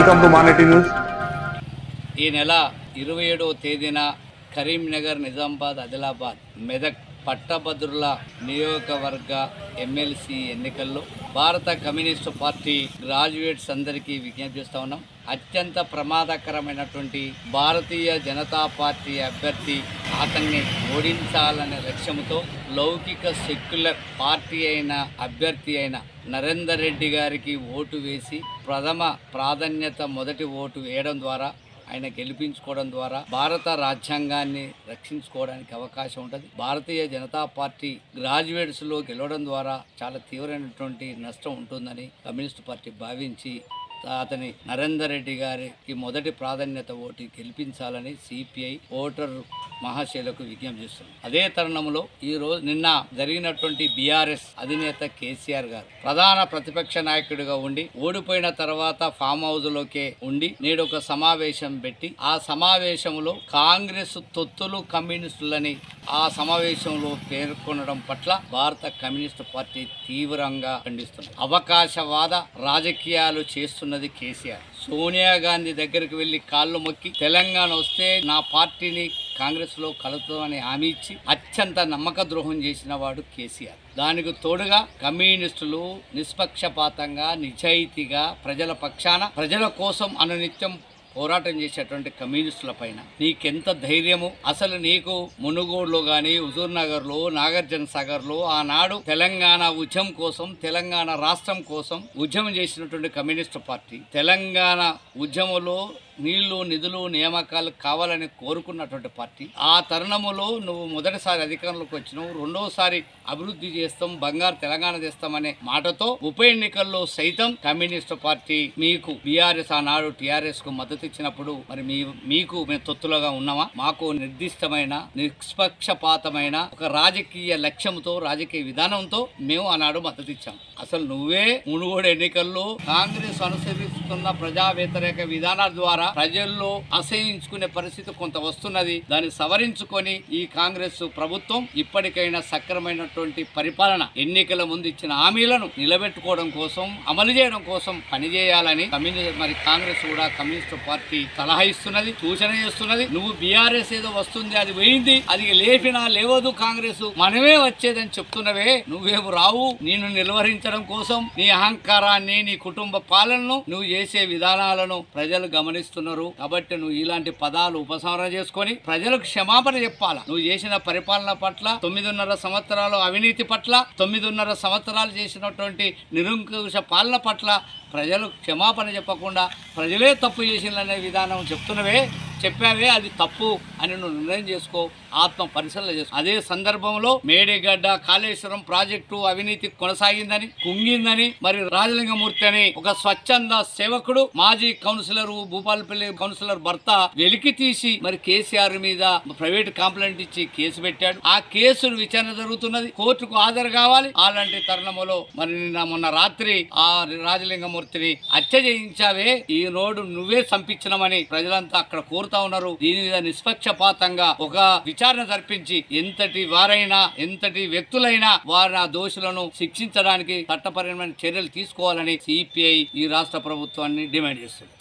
Welcome to మానెటి news. ఈ నెల 27వ తేదీన కరీంనగర్, నిజామాబాద్, ఆదిలాబాద్, మెదక్ పట్టభద్రుల నియోజకవర్గ ఎమ్మెల్సీ ఎన్నికల్లో భారత కమ్యూనిస్టు పార్టీ గ్రాడ్యుయేట్స్ అందరికీ విజ్ఞప్తి చేస్తూ ఉన్నాం. అత్యంత ప్రమాదకరమైనటువంటి భారతీయ జనతా పార్టీ అభ్యర్థి అతన్ని ఓడించాలనే లక్ష్యంతో లౌకిక సెక్యులర్ పార్టీ అయిన అభ్యర్థి అయిన నరేందర్ రెడ్డి గారికి ఓటు వేసి ప్రథమ ప్రాధాన్యత మొదటి ఓటు వేయడం ద్వారా ఆయన గెలిపించుకోవడం ద్వారా భారత రాజ్యాంగాన్ని రక్షించుకోవడానికి అవకాశం ఉంటుంది. భారతీయ జనతా పార్టీ గ్రాడ్యుయేట్స్లో గెలవడం ద్వారా చాలా తీవ్రమైనటువంటి నష్టం ఉంటుందని కమ్యూనిస్టు పార్టీ భావించి అతని నరేందర్ రెడ్డి గారికి మొదటి ప్రాధాన్యత ఓటు గెలిపించాలని సిపిఐ ఓటరు మహాశైలకు విజ్ఞప్తి చేస్తుంది. అదే తరుణంలో నిన్న జరిగినటువంటి బీఆర్ఎస్ అధినేత కేసీఆర్ గారు ప్రధాన ప్రతిపక్ష నాయకుడిగా ఉండి ఓడిపోయిన తర్వాత ఫామ్ హౌస్ లోకే ఉండి నేడు ఒక సమావేశం పెట్టి ఆ సమావేశంలో కాంగ్రెస్ తొత్తులు కమ్యూనిస్టులని ఆ సమావేశంలో పేర్కొనడం పట్ల భారత కమ్యూనిస్టు పార్టీ తీవ్రంగా ఖండిస్తుంది. అవకాశవాద రాజకీయాలు చేస్తున్నది కేసీఆర్. సోనియా గాంధీ దగ్గరికి వెళ్లి కాళ్ళు మొక్కి తెలంగాణ వస్తే నా పార్టీని కాంగ్రెస్ లో కలుపుతామని హామీ ఇచ్చి అత్యంత నమ్మక ద్రోహం చేసిన వాడు కేసీఆర్. దానికి తోడుగా కమ్యూనిస్టులు నిష్పక్షపాతంగా నిజాయితీగా ప్రజల పక్షాన ప్రజల కోసం అనునిత్యం పోరాటం చేసేటువంటి కమ్యూనిస్టుల పైన నీకెంత ధైర్యము? అసలు నీకు మునుగోడులో గాని హుజూర్ నగర్ లో, నాగార్జున సాగర్ లో ఆనాడు తెలంగాణ ఉద్యమం కోసం, తెలంగాణ రాష్ట్రం కోసం ఉద్యమం చేసినటువంటి కమ్యూనిస్టు పార్టీ తెలంగాణ ఉద్యమంలో నీళ్లు, నిధులు, నియామకాలు కావాలని కోరుకున్నటువంటి పార్టీ. ఆ తరుణములో నువ్వు మొదటిసారి అధికారంలోకి వచ్చినావు, రెండోసారి అభివృద్ధి చేస్తాం, బంగారు తెలంగాణ చేస్తామనే మాటతో ఉప ఎన్నికల్లో సైతం కమ్యూనిస్టు పార్టీ మీకు బీఆర్ఎస్ ఆనాడు టీఆర్ఎస్ కు మద్దతు ఇచ్చినప్పుడు మరి మీకు మేము తొత్తులుగా ఉన్నామా? మాకు నిర్దిష్టమైన నిష్పక్షపాతమైన ఒక రాజకీయ లక్ష్యంతో, రాజకీయ విధానంతో మేము ఆనాడు మద్దతు ఇచ్చాం. అసలు నువ్వే మునుగోడు ఎన్నికల్లో కాంగ్రెస్ అనుసరిస్తున్న ప్రజా వ్యతిరేక విధానాల ద్వారా ప్రజల్లో అసహించుకునే పరిస్థితి కొంత వస్తున్నది. దాన్ని సవరించుకొని ఈ కాంగ్రెస్ ప్రభుత్వం ఇప్పటికైనా సక్రమైనటువంటి పరిపాలన, ఎన్నికల ముందు ఇచ్చిన హామీలను నిలబెట్టుకోవడం కోసం, అమలు చేయడం కోసం పనిచేయాలని కాంగ్రెస్ కూడా కమ్యూనిస్టు పార్టీ సలహా ఇస్తున్నది, సూచన చేస్తున్నది. నువ్వు బీఆర్ఎస్ ఏదో వస్తుంది, అది పోయింది, అది లేపినా లేవదు కాంగ్రెస్, మనమే వచ్చేదని చెప్తున్నవే, నువ్వేమో రావు. నేను నిలువరించడం కోసం నీ అహంకారాన్ని, నీ కుటుంబ పాలనను, నువ్వు చేసే విధానాలను ప్రజలు గమనిస్తున్నారు. కాబట్టి నువ్వు ఇలాంటి పదాలు ఉపసంహరణ చేసుకొని ప్రజలకు క్షమాపణ చెప్పాలా. నువ్వు చేసిన పరిపాలన పట్ల, 9.5 సంవత్సరాలు అవినీతి పట్ల, 9.5 సంవత్సరాలు చేసినటువంటి నిరంకుశ పాలన పట్ల ప్రజలు క్షమాపణ చెప్పకుండా ప్రజలే తప్పు చేసిందనే విధానం చెప్పావే, అది తప్పు అని నువ్వు నిర్ణయం చేసుకో, ఆత్మ పరిశీలన చేసుకో. అదే సందర్భంలో మేడిగడ్డ కాళేశ్వరం ప్రాజెక్టు అవినీతి కొనసాగిందని, కుంగిందని మరి రాజలింగమూర్తి అని ఒక స్వచ్ఛంద సేవకుడు, మాజీ కౌన్సిలర్, భూపాలపల్లి కౌన్సిలర్ భర్త వెలికి తీసి మరి కేసీఆర్ మీద ప్రైవేట్ కంప్లైంట్ ఇచ్చి కేసు పెట్టాడు. ఆ కేసును విచారణ జరుగుతున్నది, కోర్టుకు హాజరు కావాలి. అలాంటి తరుణంలో మరి మొన్న రాత్రి ఆ రాజలింగమూర్తిని హత్య చేయించావే, ఈ రోడ్డు నువ్వే సంపించినమని ప్రజలంతా అక్కడ కోరుతా ఉన్నారు. దీని మీద నిష్పక్షపాతంగా ఒక విచారణ జరిపించి ఎంతటి వారైనా, ఎంతటి వ్యక్తులైనా వారి దోషులను శిక్షించడానికి చట్టపరమైన చర్యలు తీసుకోవాలని సిపిఐ ఈ రాష్ట్ర ప్రభుత్వాన్ని డిమాండ్ చేస్తుంది.